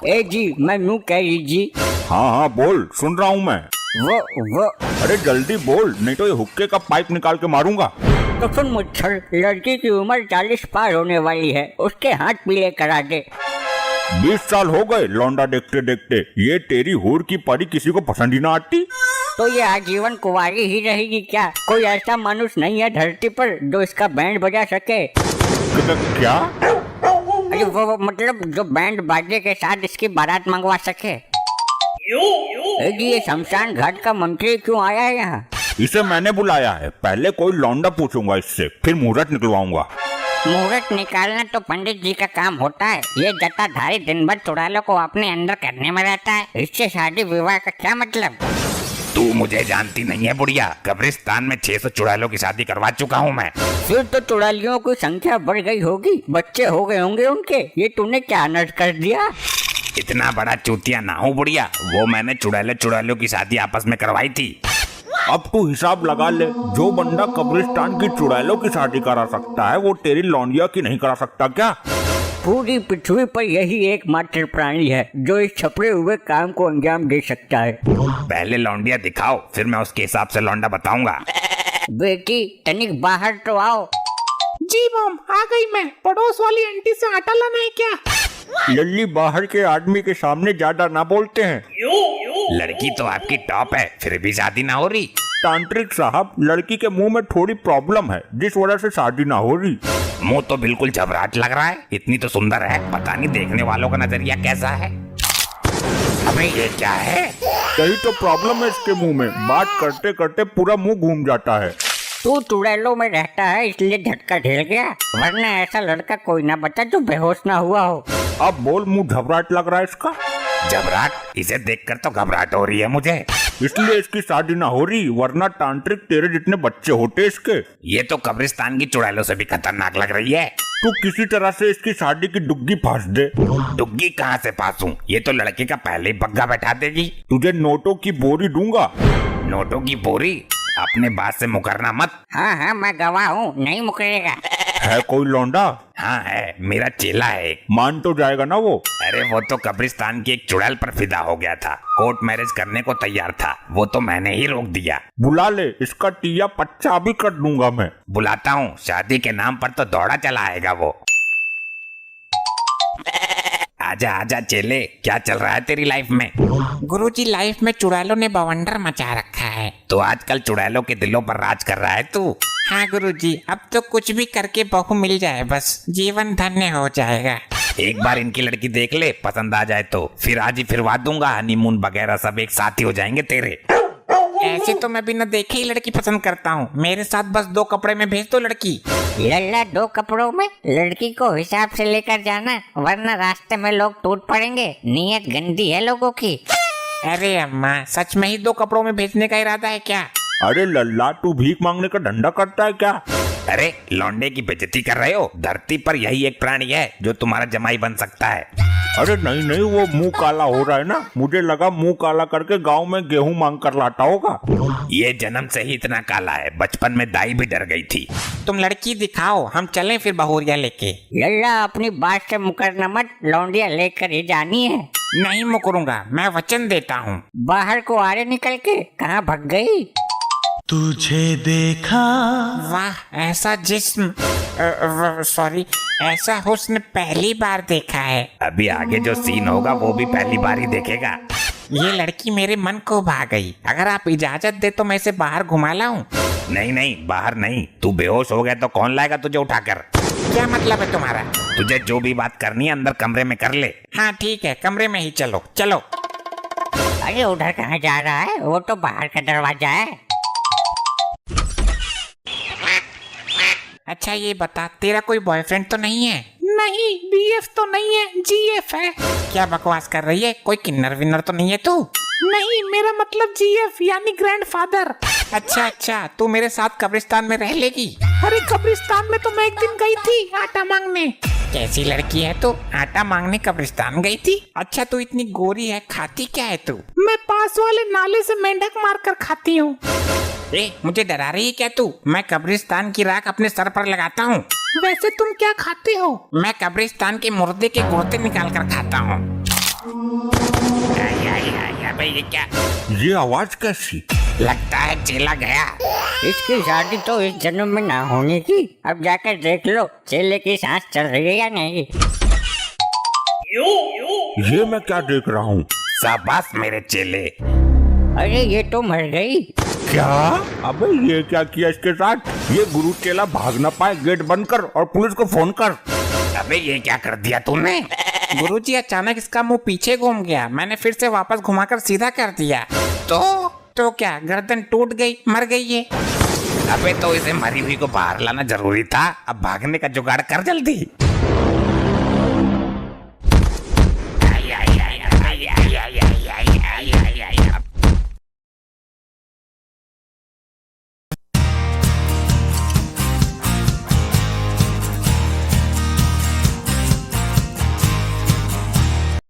ए जी, मैं यूँ कह लीजिए। हाँ हाँ बोल, सुन रहा हूँ मैं। वो अरे जल्दी बोल, नहीं तो ये हुक्के का पाइप निकाल के मारूंगा। तो सुन मुच्छर, लड़की की उम्र 40 पार होने वाली है, उसके हाथ पीले करा दे। 20 साल हो गए लौंडा देखते देखते, ये तेरी हूर की परी किसी को पसंद ही ना आती। तो ये आजीवन कुंवारी ही रहेगी क्या? कोई ऐसा मनुष्य नहीं है धरती पर जो इसका बैंड बजा सके। क्या? अरे वो मतलब जो बैंड बाजे के साथ इसकी बारात मंगवा सके। ये शमशान घाट का मंत्री क्यों आया है यहाँ? इसे मैंने बुलाया है, पहले कोई लौंडा पूछूंगा इससे, फिर मुहूर्त निकलवाऊंगा। मुहूर्त निकालना तो पंडित जी का काम होता है। ये जटाधारी दिन भर चुड़ैलों को अपने अंदर करने में रहता है, इससे शादी विवाह का क्या मतलब? तू मुझे जानती नहीं है बुढ़िया, कब्रिस्तान में 600 चुड़ैलों की शादी करवा चुका हूँ मैं। फिर तो चुड़ैलियों की संख्या बढ़ गई होगी, बच्चे हो गए होंगे उनके। ये तूने क्या अनर्थ कर दिया? इतना बड़ा चूतिया ना हूँ बुढ़िया, वो मैंने चुड़ैलों की शादी आपस में करवाई थी। अब तू हिसाब लगा ले, जो बंदा कब्रिस्तान की चुड़ैलों की शादी करा सकता है वो तेरी लौंडिया की नहीं करा सकता क्या? पूरी पृथ्वी पर यही एकमात्र प्राणी है जो इस छपड़े हुए काम को अंजाम दे सकता है। पहले लौंडिया दिखाओ, फिर मैं उसके हिसाब से लौंडा बताऊंगा। बेटी तनिक बाहर तो आओ। जी मॉम, आ गई मैं। पड़ोस वाली आंटी से आटा लाना है क्या? लल्ली बाहर के आदमी के सामने ज्यादा ना बोलते हैं। लड़की तो आपकी टॉप है, फिर भी शादी ना हो रही। तांत्रिक साहब, लड़की के मुंह में थोड़ी प्रॉब्लम है जिस वजह से शादी ना हो रही। मुंह तो बिल्कुल झबराट लग रहा है, इतनी तो सुंदर है, पता नहीं देखने वालों का नजरिया कैसा है। अबे ये क्या है? यही तो प्रॉब्लम है इसके मुंह में, बात करते करते पूरा मुंह घूम जाता है। तू चुड़ैलों में रहता है इसलिए झटका झेल गया, वरना ऐसा लड़का कोई ना बचा जो बेहोश ना हुआ हो। अब बोल, मुंह घबराहट लग रहा है इसका। घबराहट? इसे देखकर तो घबराहट हो रही है मुझे। इसलिए इसकी शादी ना हो रही, वरना तांत्रिक तेरे जितने बच्चे होते इसके। ये तो कब्रिस्तान की चुड़ैलों से भी खतरनाक लग रही है। तू किसी तरह से इसकी शादी की डुग्गी फांस दे। डुग्गी कहाँ से फांसूं? ये तो लड़के का पहले ही बग्गा बैठा देगी। तुझे नोटों की बोरी दूंगा। नोटों की बोरी? अपने बात से मुकरना मत। हाँ हाँ, मैं गवाह हूँ, नहीं मुकरेगा। है कोई लौंडा? हाँ है, मेरा चेला है एक। मान तो जाएगा ना वो? अरे वो तो कब्रिस्तान की एक चुड़ैल पर फिदा हो गया था, कोर्ट मैरिज करने को तैयार था, वो तो मैंने ही रोक दिया। बुला ले, इसका टिया पच्चा भी कर दूंगा मैं। बुलाता हूँ, शादी के नाम पर तो दौड़ा चला आएगा वो। आजा आजा चेले, क्या चल रहा है तेरी लाइफ में? गुरुजी, लाइफ में चुड़ैलों ने बवंडर मचा रखा है। तो आजकल चुड़ैलों के दिलों पर राज कर रहा है तू। हाँ गुरुजी, अब तो कुछ भी करके बहू मिल जाए बस जीवन धन्य हो जाएगा। एक बार इनकी लड़की देख ले, पसंद आ जाए तो फिर आज ही फिरवा दूंगा, हनीमून वगैरह सब एक साथ ही हो जाएंगे तेरे। ऐसे तो मैं बिना देखे ही लड़की पसंद करता हूँ, मेरे साथ बस 2 कपड़े में भेज दो लड़की। लल्ला 2 कपड़ों में? लड़की को हिसाब से लेकर जाना, वरना रास्ते में लोग टूट पड़ेंगे। नीयत गंदी है लोगों की। अरे अम्मा, सच में ही 2 कपड़ों में भेजने का इरादा है क्या? अरे लल्ला, तू भीख मांगने का धंधा करता है क्या? अरे लौंडे की बेइज्जती कर रहे हो? धरती पर यही एक प्राणी है जो तुम्हारा जमाई बन सकता है। अरे नहीं नहीं, वो मुंह काला हो रहा है ना, मुझे लगा मुंह काला करके गांव में गेहूं मांग कर लाता होगा। ये जन्म से ही इतना काला है, बचपन में दाई भी डर गई थी। तुम लड़की दिखाओ, हम चलें फिर बहुरिया लेके। लल्ला अपनी बात से मुकरना मत, लौंडिया लेकर ही जानी है। नहीं मुकरूंगा, मैं वचन देता हूँ। बाहर को आरे निकल के कहाँ भग गई? तुझे देखा। वाह, ऐसा जिस्म, सॉरी, ऐसा हुस्न पहली बार देखा है। अभी आगे जो सीन होगा वो भी पहली बार ही देखेगा। ये लड़की मेरे मन को भा गई, अगर आप इजाजत दे तो मैं इसे बाहर घुमा लाऊं। नहीं नहीं, बाहर नहीं, तू बेहोश हो गया तो कौन लाएगा तुझे उठाकर? क्या मतलब है तुम्हारा? तुझे जो भी बात करनी है अंदर कमरे में कर ले। हाँ ठीक है, कमरे में ही चलो चलो। अरे उधर कहाँ जा रहा है? वो तो बाहर का दरवाजा है। अच्छा ये बता, तेरा कोई बॉयफ्रेंड तो नहीं है? नहीं, बीएफ तो नहीं है, जीएफ है। क्या बकवास कर रही है? कोई किन्नर विन्नर तो नहीं है तू? नहीं, मेरा मतलब जीएफ यानी ग्रैंडफादर। अच्छा अच्छा, तू मेरे साथ कब्रिस्तान में रह लेगी? अरे कब्रिस्तान में तो मैं एक दिन गई थी आटा मांगने। कैसी लड़की है तू, आटा मांगने कब्रिस्तान गई थी? अच्छा तू इतनी गोरी है, खाती क्या है तू? मैं पास वाले नाले से मेंढक मार कर खाती हूँ। मुझे डरा रही है क्या तू? मैं कब्रिस्तान की राख अपने सर पर लगाता हूँ। वैसे तुम क्या खाते हो? मैं कब्रिस्तान के मुर्दे के गुर्दे निकाल कर खाता हूँ। अबे ये क्या? ये आवाज कैसी? लगता है चेला गया। इसकी शादी तो इस जन्म में ना होने की। अब जाकर देख लो चेले की सांस चल रही है या नहीं। ये मैं क्या देख रहा हूँ? शाबाश मेरे चेले। अरे ये तो मर गई। क्या? अबे ये क्या किया इसके साथ? ये गुरु चेला भाग ना पाए, गेट बंद कर और पुलिस को फोन कर। अबे ये क्या कर दिया तूने? गुरुजी अचानक इसका मुंह पीछे घूम गया, मैंने फिर से वापस घुमाकर सीधा कर दिया। तो क्या गर्दन टूट गई, मर गई ये। अबे तो इसे मरी हुई को बाहर लाना जरूरी था। अब भागने का जुगाड़ कर जल्दी।